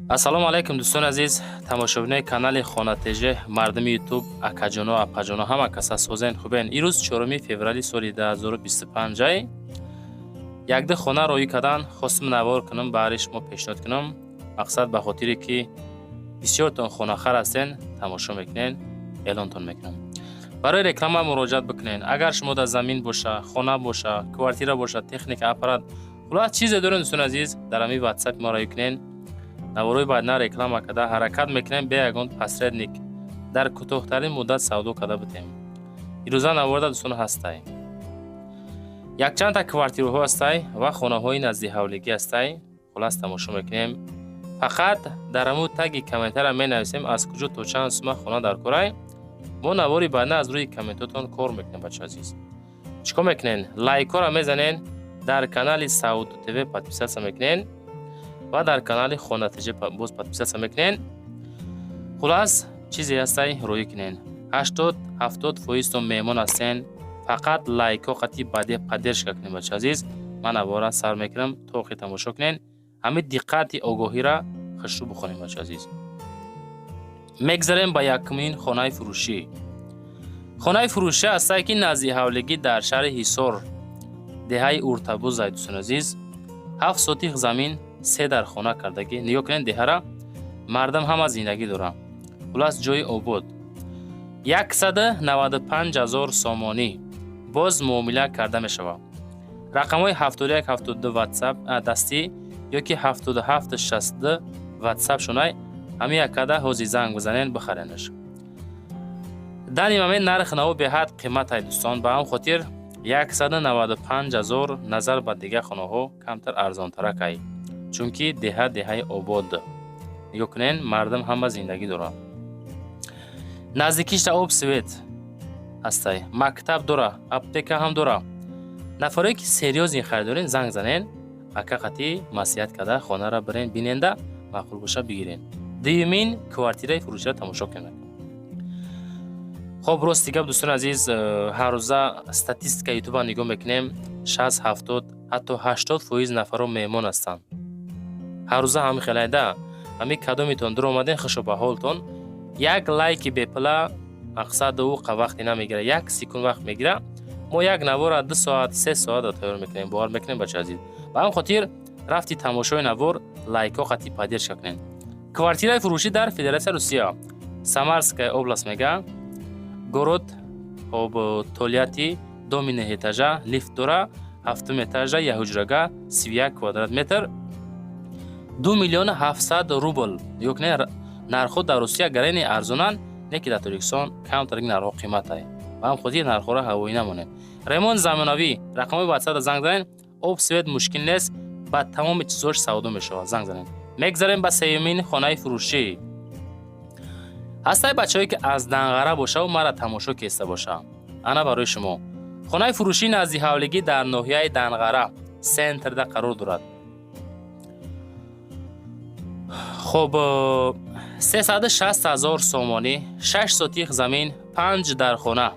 ассалому алайкум дӯстони азиз, тамошобинони канали Хонатеже, мардуми ютуб, акаҷону апаҷону ҳама кас ҳастозен хубен. Ирӯз 4 феврали соли 2025 якде хона роӣ кардан хостам навор кунам, баъри шумо пешниҳод кунам. мақсад ба хотире ки бисёртон хонахар ҳастен, тамошо мекунен, эълонтон мекунам. барои реклама муроҷиат бикунен. агар шумо дар замин боша, хона боша, квартира боша, техника, аппарат, хулос чизе дорен дӯстони азиз, дар ҳамин ватсап мо роӣ кунен. наворои баъдна реклама када ҳаракат мекунем бе ягон посредник дар кӯтоҳтарин муддат савдо када битем. ирӯза наворда дӯстон ҳастай. якчанда квартираҳо ҳастай ва хонаҳои назди ҳавлигӣ ҳастай. хулас тамошо мекунем. фақат дар ҳамун таги комментара менависем аз куҷо то чанд сума хона дар корай. мо навори баъдна аз рӯи комментотон кор мекунем бачаҳо азиз. чикор мекунен? лайкора мезанен, дар канали Сауду ТВ подписатсия мекунен ва дар канали Хонатеже боз подписатсия мекунен. хулас чизе ҳастай роӣ кунен. 80-70% меҳмон ҳастен. фақат лайко қати поддержка кунен бачаҳо азиз. ман аввора сар мекунам то охир тамошо кунен. ҳамин диққати огоҳира хушрӯ бихонем бачаҳо азиз. мегзарем ба якумин хонаи фурӯшӣ. хонаи фурӯшӣ ҳастай ки назди ҳавлигӣ дар шаҳри Ҳисор, деҳаи Уртабузай дӯстони азиз. 7 сотих замин, 3 дар хона кардагӣ. нигоҳ кунен деҳара, мардам ҳама зиндагӣ дорам. хулас ҷои обод. 195,000 сомонӣ боз муомила карда мешавад. рақамҳои 7172 ватсап дастӣ ёки 7762 ватсап шунай ҳамин якада ҳозир занг бизанен бихаренаш. дар ин момент нарх наво беҳад қиматай дӯстон. ба ҳам хотир 195,000 назар ба дигар хонаҳо камтар арзонтаракай. чунки деҳаи обод. нигоҳ кунен, мардам ҳама зиндагӣ дорад. наздикишта об свет ҳастай. мактаб дора, аптека ҳам дора. нафаре ки серьёзни харидорен занг занен, акақати маслиҳат када хонара бирен биненда маъқул боша бигирен. дуюмин квартираи фурӯшида тамошо кунед. хоб рости гап дӯстони азиз, ҳаррӯза статистика ютуба нигоҳ мекунем 60-70 ҳатто 80% нафаро меҳмон ҳастанд. ҳаррӯза ҳамин хелайда ҳамин кадомитон дур омаден хушо ба ҳолтон. як лайки бепла мақсад ӯ вақти намегира, 1 секунд вақт мегира. мо як навора 2 соат 3 соат тайёр мекунем, бовар мекунем бачаҳо азиз. ба ҳамин хотир рафти тамошои навор, лайко қати поддержка кунен. квартираи фурӯшӣ дар Федератсияи Русия, Самарская област мега. город об толияти до мине этажа, лифт дора, 7 этажа, як ҳуҷрага, 31 квадрат метр. 2,700,000 рубл. ёк не нархҳо дар Русия гарани арзонан, не ки дар Тоҷикистон камтар нархҳо қиматай. ба ҳам хотир нархҳоро ҳавоӣ намонем. ремонт замонавӣ, рақамҳои ватсап занг занен. об свет мушкил нест, ба тамоми чизош савдо мешавад. занг занен. мегзарем ба сеюмин хонаи фурӯшӣ. ҳастай бачаҳое ки аз Данғара бошаву мара тамошо кеста боша. ана барои шумо. хонаи фурӯшӣ назди ҳавлигӣ дар ноҳияи Данғара сентрда қарор дорад. хоб 360,000 сомонӣ, 6 сотих замин, 5 дар хона.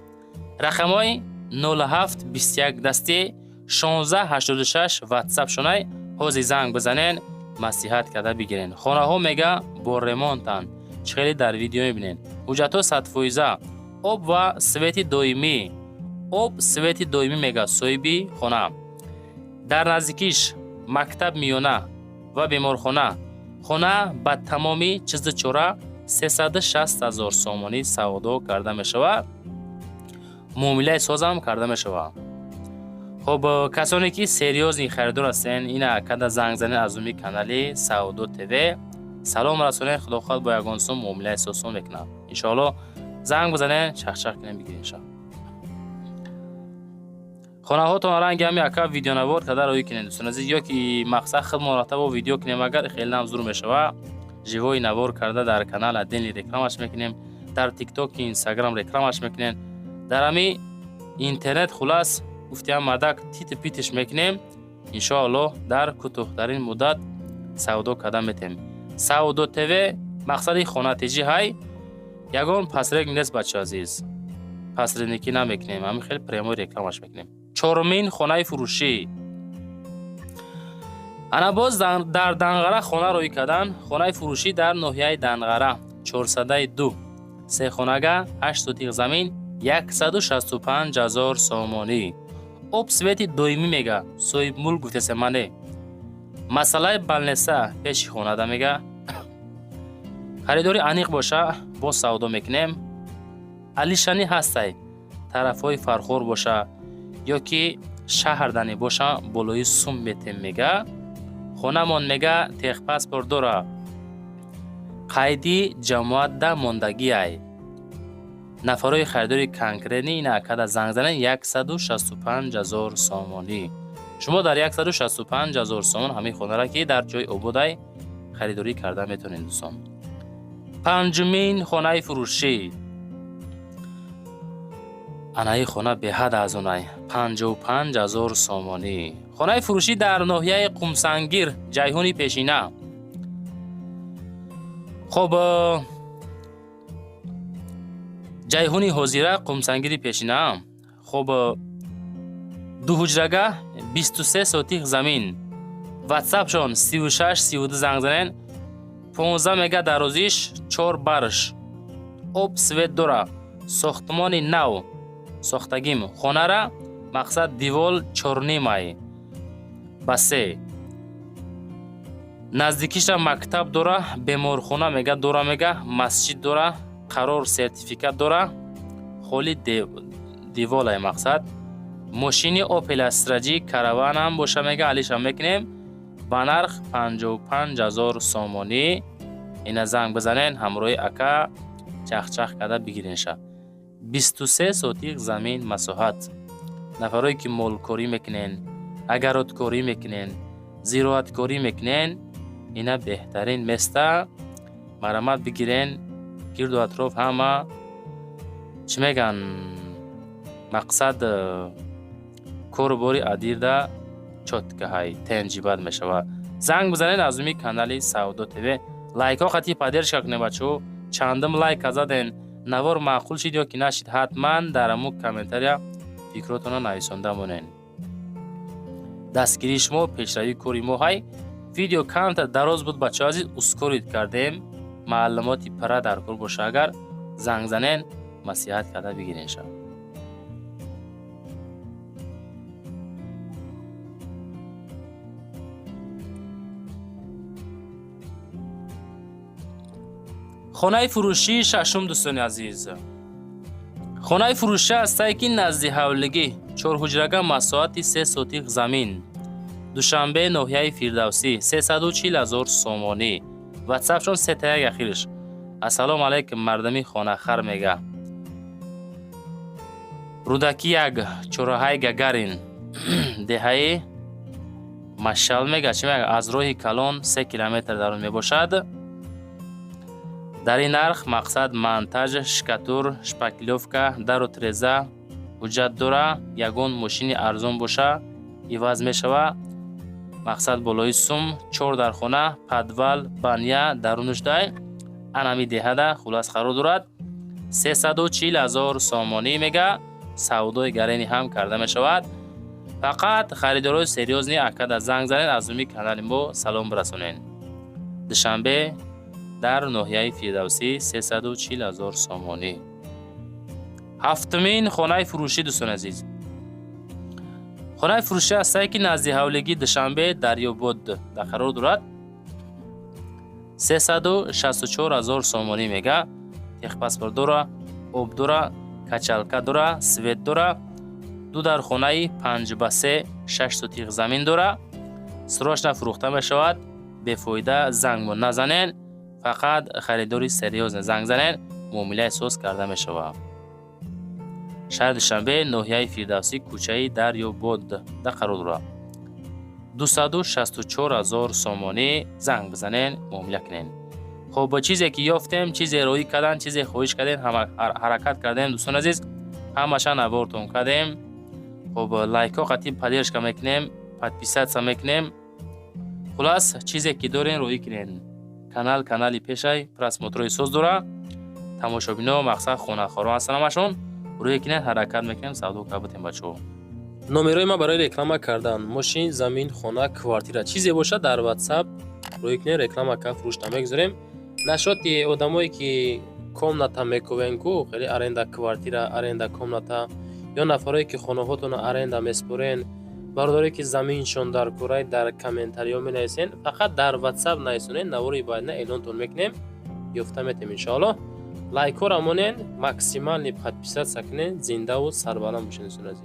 рақамҳои 0721 дастӣ 1686 ватсап шунай ҳозир занг бизанен, маслиҳат карда бигирен. хонаҳо мега бо ремонтанд. чхели дар видео мебинен. ҳуҷҷатҳо 100%. об ва свети доимӣ. об свети доимӣ мега соҳиби хона. дар наздикиш мактаб миёна ва беморхона. хона ба тамоми чизи чора 360,000 сомонӣ савдо карда мешавад. муомилаи созам карда мешавад. хоб касоне ки серьёзни харидор ҳастен, ина када занг занен аз уми канали Сауду ТВ. салом расонен, худохоҳ бо ягон сум муомилаи сосон мекунад. иншоалло занг бизанен, чахчах кунем бигирен ша. хонаҳотон ранги ҳами ака видеонавор када роӣ кунед дӯстон азиз, ёки мақсад худ мураттобо видео кунем, агар хеле нам зур мешава, живои навор карда дар канал адденли рекламаш мекунем, дар тикток, инстаграм рекламаш мекунем, дар ҳами интернет хулас гуфтиам мадак тити питиш мекунем. иншоалло дар кӯтоҳтарин муддат савдо карда метем. Сауду ТВ мақсади Хонатежи ҳай ягон пасрек нест бачаҳо азиз. пасредникӣ намекунем, ҳамин хеле прямои рекламаш мекунем. 4 хонаи фурӯшӣ. ана боз дар Данғара хона рӯй кардан. Хонаи фурӯшӣ дар ноҳияи Данғара 402 се хонага 8 сотиқ замин 165,000 сомонӣ. об свети доимӣ мега соҳибмулк гуфтесе мане. Масъалаи балнеса пеши хонада мега. харидори аниқ боша бо савдо мекунем. алишанӣ ҳастай тарафҳои фархор боша ё ки шаҳрданӣ боша болои сум метем мега. хонамон мега техпаспорт дора. қайди ҷамоатда мондагиай. нафарои харидори конкретни ин акада занг занен 165,000 сомонӣ. шумо дар 165,000 сомон ҳамин хонара ки дар ҷои ободай харидорӣ карда метавонед дӯстон. панҷумин хонаи фурӯшӣ. анаи хона беҳад арзонай 55,000 сомонӣ. хонаи фурӯшӣ дар ноҳияи Қумсангир ҷайҳуни пешина. хоб ҷайҳуни ҳозира Қумсангири пешина. хоб дуҳуҷрага 23 сотиқ замин. ватсапшон 3632 занг занен. 15 мега дарозиш 4 барш. об свет дора. сохтмони нав сохтагим. хонара мақсад дивол 4,5 ба 3. наздикиша мактаб дора. беморхона мега дора мега. масҷид дора. қарор сертификат дора. холи диволай мақсад. мошини Opel Astra караван ҳам боша мега. алиша мекунем ба нарх 55,000 сомонӣ. ина занг бизанен ҳамроҳи ака чахчах карда бигиринша. 23 сотиқ замин масоҳат. нафарое ки молкорӣ мекунен, агародкорӣ мекунен, зироаткорӣ мекунен, ина беҳтарин места марамат бигирен. гирду атроф ҳама чӣ меган мақсад корбори адирда чоткаҳай тенҷибад мешавад. занг бизанен аз уми канали Савдо ТВ. лайкҳо хати поддержка кунед бачаҳо. чандум лайк заден навор маъқул шид ё ки нашид ҳатман дар аму комментария фикротона нависонда монед. дастгирии шумо пешравии кори мо ҳай. видео камтар дароз буд бачаҳо азиз ускорид кардем. маълумоти пара дар кор боша агар занг занен масиҳат карда бигиринша. хонаи фурӯшӣ шашум дӯстони азиз. хонаи фурӯшӣ ҳастае ки назди ҳавлигӣ 4 ҳуҷрага масоҳати 3 сотиқ замин. душанбе ноҳияи Фирдавсӣ 340,000 сомонӣ. ватсапшон 31 ахириш. ассалому алайкум мардами хонахар мега. рудаки 1 чораҳаи Гагарин деҳаи Машал мега чӣ мега аз роҳи Калон 3 километр дар он мебошад. дар ин нарх мақсад монтаж, шкатур, шпаклёвка, дару треза ҳуҷҷат дора. ягон мошини арзон боша иваз мешава. мақсад болои сум 4 дар хона, подвал, баня, дарунушдай анами деҳада хулас қарор дорад. 340,000 сомонӣ мега. савдои гарени ҳам карда мешавад. фақат харидорои серьёзни акада занг занен аз уми канали мо салом бирасонен. душанбе дар ноҳияи Фирдавсӣ 340,000 сомонӣ. ҳафтумин хонаи фурӯшӣ дӯстони азиз. хонаи фурӯшӣ ҳастае ки назди ҳавлигӣ Душанбе Дарёбод дар қарор дорад. 364,000 сомонӣ мега. техпаспорт дора, об дора, качалка дора, свет дора. 2 дар хонаи 5 ба 3 6 сотиқ замин дора. срочна фурӯхта мешавад. бефоида зангмо назанен. фақат харидори серьёзне занг занен муомилаи соз карда мешавад. шаҳри Душанбе ноҳияи Фирдавсӣ кӯчаи Дарёбод дар қарор дорад. 264,000 сомонӣ занг бизанен муомила кунен. хоб чизе ки ёфтем, чизе роӣ кардан, чизе хоҳиш кардем, ҳаракат кардем дӯстон азиз, ҳамаша навортон кардем. хоб лайкҳо қатъи поддержка мекунем, подписатсия мекунем. хулас чизе ки дорем роӣ кунем. канали пешай просмотрои соз дора. тамошобино мақсад хонахорон ҳастан ҳамашон. рӯи кинен ҳаракат мекунем, савдо карда бутем бачаҳо. номерҳои ма барои реклама кардан мошин, замин, хона, квартира чизе бошад дар WhatsApp рӯй кунем, реклама ка фурӯшта мегузорем. Нашоти одамое ки комната мекувен ку хеле аренда квартира, аренда комната ё нафарое ки хонаҳотонро аренда меспорен, бародаре ки заминшон дар кӯрай дар комментариҳо менависен, фақат дар WhatsApp нависонен, навори байна эълонтон мекунем, ёфта метем иншоаллоҳ. Лайкҳо рамонен, максимални подписатсия кунен, зиндаву сарбаланд бошед.